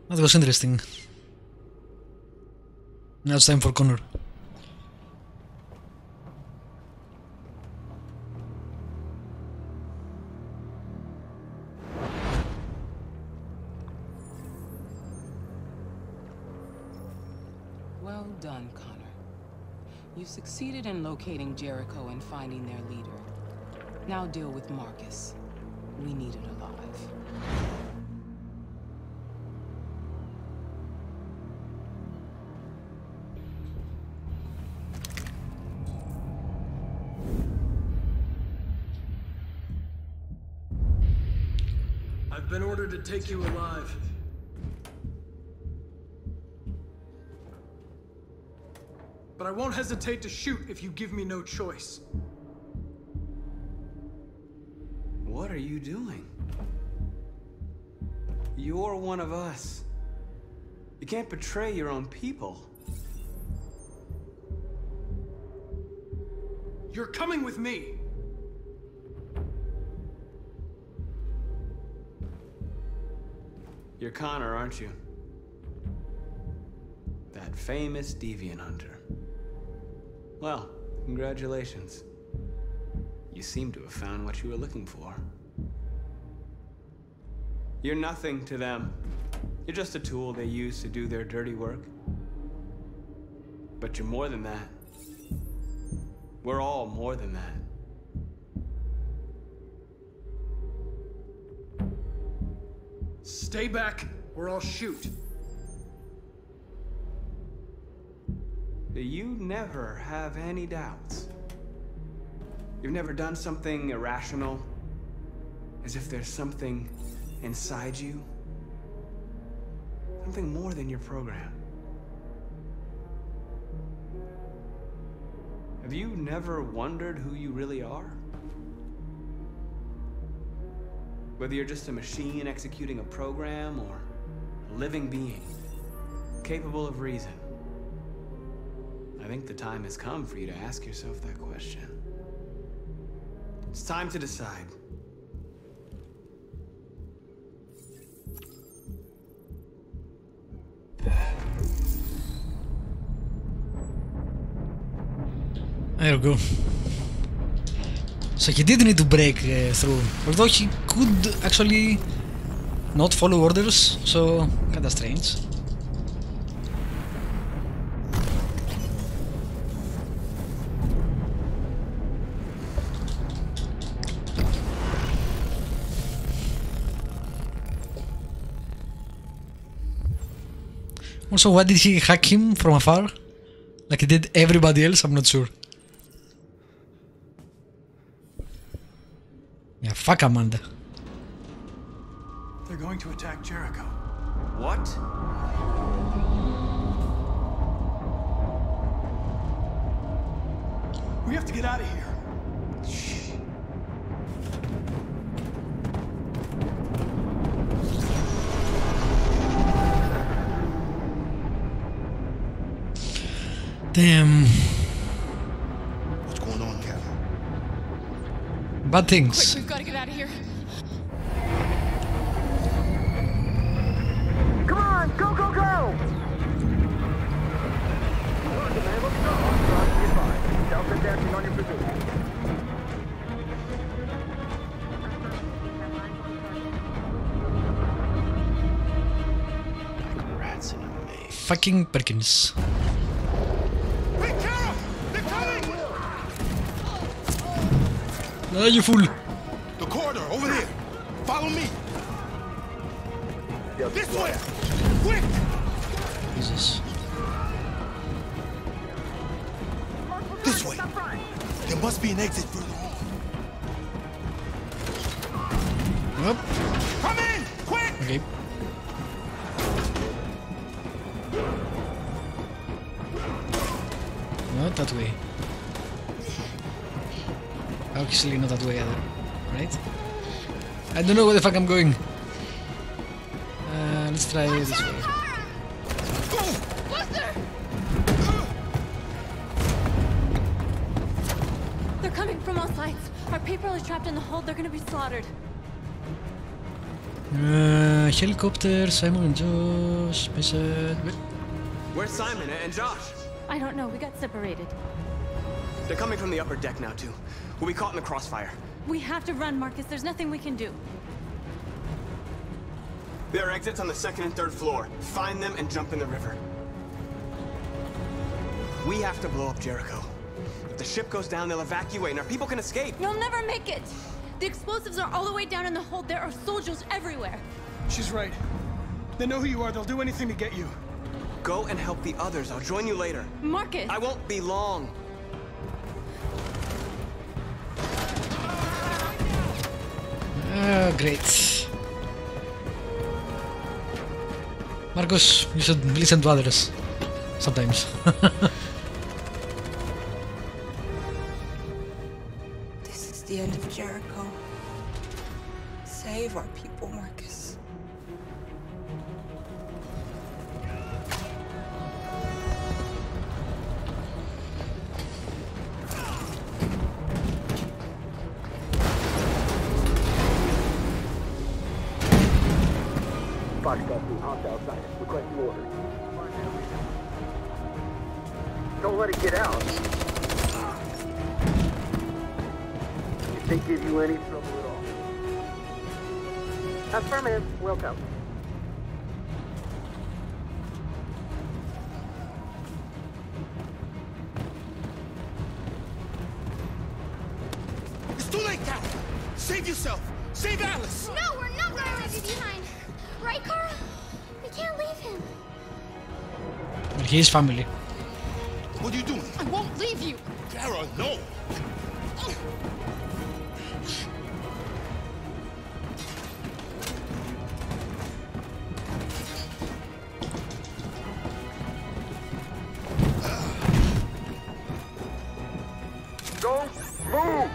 That was interesting. Now it's time for Connor. Well done, Connor. You succeeded in locating Jericho and finding their leader. Now deal with Markus. We need it alive. I've been ordered to take you alive. But I won't hesitate to shoot if you give me no choice. What are you doing? You're one of us. You can't betray your own people. You're coming with me. You're Connor, aren't you? That famous deviant hunter. Well, congratulations. You seem to have found what you were looking for. You're nothing to them. You're just a tool they use to do their dirty work. But you're more than that. We're all more than that. Stay back, or I'll shoot. You never have any doubts. You've never done something irrational, as if there's something inside you, something more than your program. Have you never wondered who you really are? Whether you're just a machine executing a program or a living being, capable of reason. I think the time has come for you to ask yourself that question. It's time to decide. There we go. So he did need to break through, although he could actually not follow orders, so kinda strange. Also, why did he hack him from afar? Like he did everybody else? I'm not sure. Yeah, fuck Amanda. They're going to attack Jericho. What? We have to get out of here. Damn. What's going on, Cal? Bad things. Quick, we've got to get out of here. Come on, go, go, go! Self-adapting on your position. Rats in a maze. Fucking Perkins. Ah, you fool! The corridor, over there. Follow me. This way! Quick! Jesus. This way. There must be an exit further on. Yep. Come in! Quick! Okay. Not that way. Actually, not that way either. Right? I don't know where the fuck I'm going. Let's try this way. They're coming from all sides. Our people are trapped in the hold. They're gonna be slaughtered. Helicopter, Simon and Josh, Where's Simon and Josh? I don't know. We got separated. They're coming from the upper deck now, too. We'll be caught in the crossfire. We have to run, Markus. There's nothing we can do. There are exits on the 2nd and 3rd floor. Find them and jump in the river. We have to blow up Jericho. If the ship goes down, they'll evacuate and our people can escape. You'll never make it! The explosives are all the way down in the hold. There are soldiers everywhere. She's right. They know who you are. They'll do anything to get you. Go and help the others. I'll join you later. Markus! I won't be long. Great. Markus, you should listen to others. Sometimes. This is the end of Jericho. Save our people, Markus. Foxtrot 2, hopped outside. Requesting orders. Don't let it get out. If they give you any trouble at all. Affirmative. Welcome. It's too late, Cal. Save yourself. Save Alice. No, we're not gonna leave you behind. Right, Kara? We can't leave him. But his family. What are you doing? I won't leave you. Kara, no. Don't move!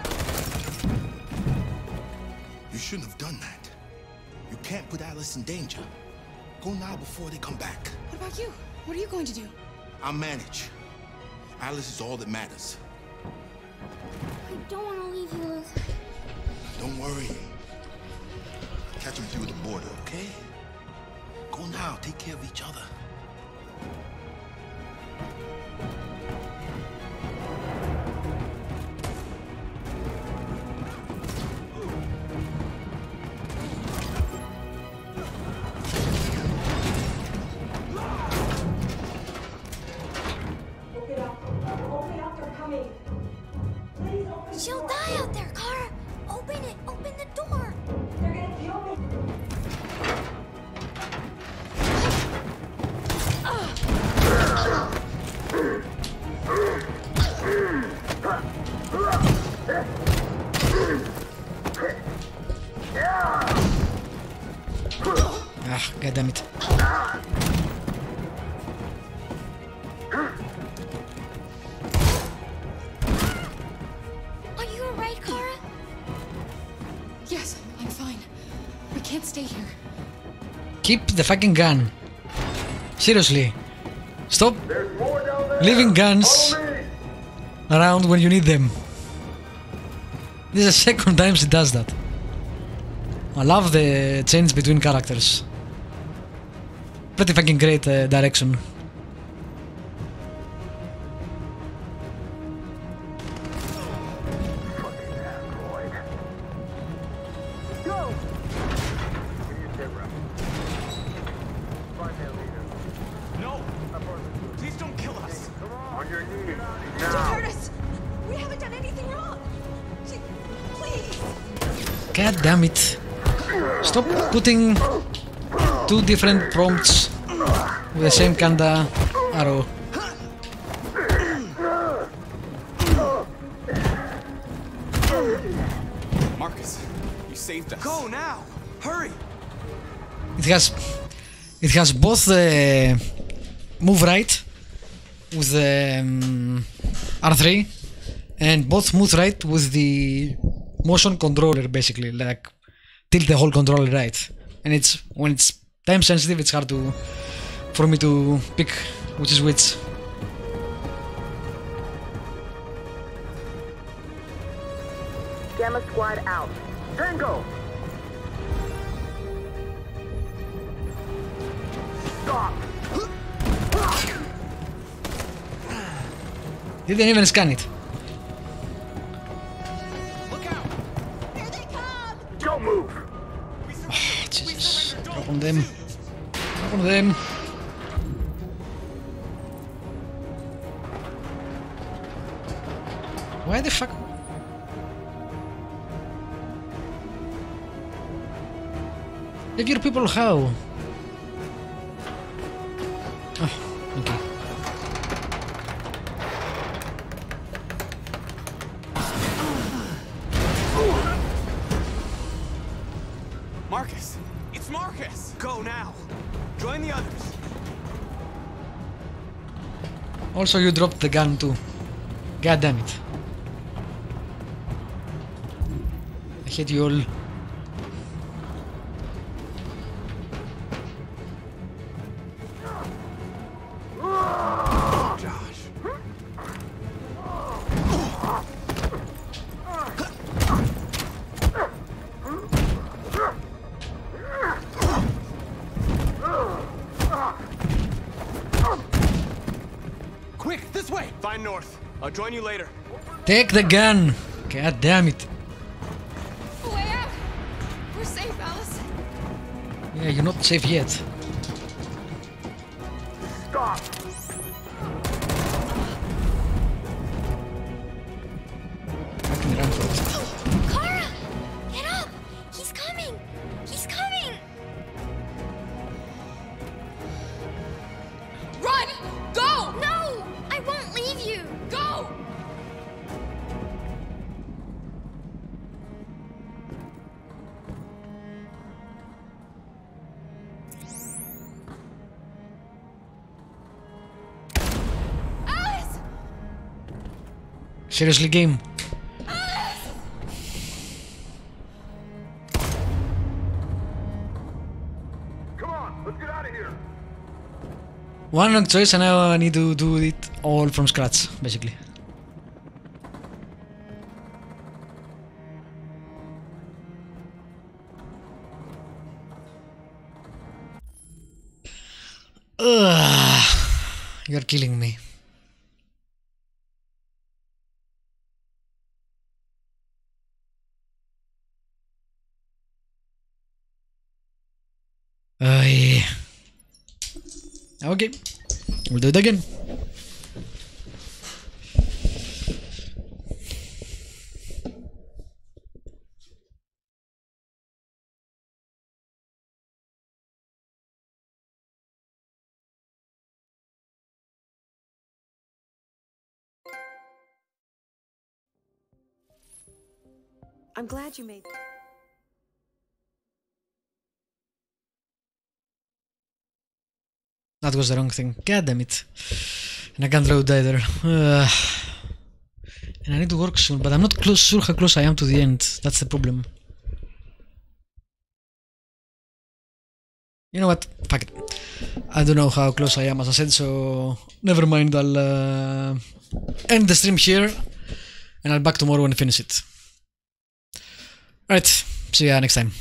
You shouldn't have done that. You can't put Alice in danger. Go now before they come back. What about you? What are you going to do? I'll manage. Alice is all that matters. I don't want to leave you, Liz. Don't worry. I'll catch them through the border, okay? Go now. Take care of each other. She'll die out there, Kara. Open it. Open the door. They're gonna kill me. God damn it. Are you alright, Kara? Yes, I'm fine. We can't stay here. Keep the fucking gun. Seriously. Stop leaving guns around when you need them. This is the second time she does that. I love the change between characters. Pretty fucking great direction. God damn it. Stop putting two different prompts with the same kinda arrow. Markus, you saved us. Go now! Hurry! It has both the move right with the R3 and both move right with the motion controller, basically, like tilt the whole controller right. And it's when it's time sensitive, it's hard for me to pick which is which. Gamma squad out. Tango! Stop! Didn't even scan it. Don't move! Oh, Jesus. Drop on them. Drop on them. Why the fuck? Leave your people how? Oh, okay. Markus! It's Markus! Go now! Join the others! Also, you dropped the gun too. God damn it. I hate you all. I'll join you later. Take the gun! God damn it. Way out! We're safe, Alice. Yeah, you're not safe yet. Stop! Fucking run for it. Kara! Get up! He's coming! He's coming! Run! Go! No! I won't leave you! Go! Alice! Seriously, game. Come on, let's get out of here! One wrong choice and now I need to do it all from scratch, basically. Ugh, you're killing me. Yeah. Okay, we'll do it again. I'm glad you made That was the wrong thing. God damn it. And I can't load either. And I need to work soon, but I'm not sure how close I am to the end. That's the problem. You know what? Fuck it. I don't know how close I am, as I said, so never mind. I'll end the stream here, and I'll back tomorrow and finish it. Alright, see ya next time.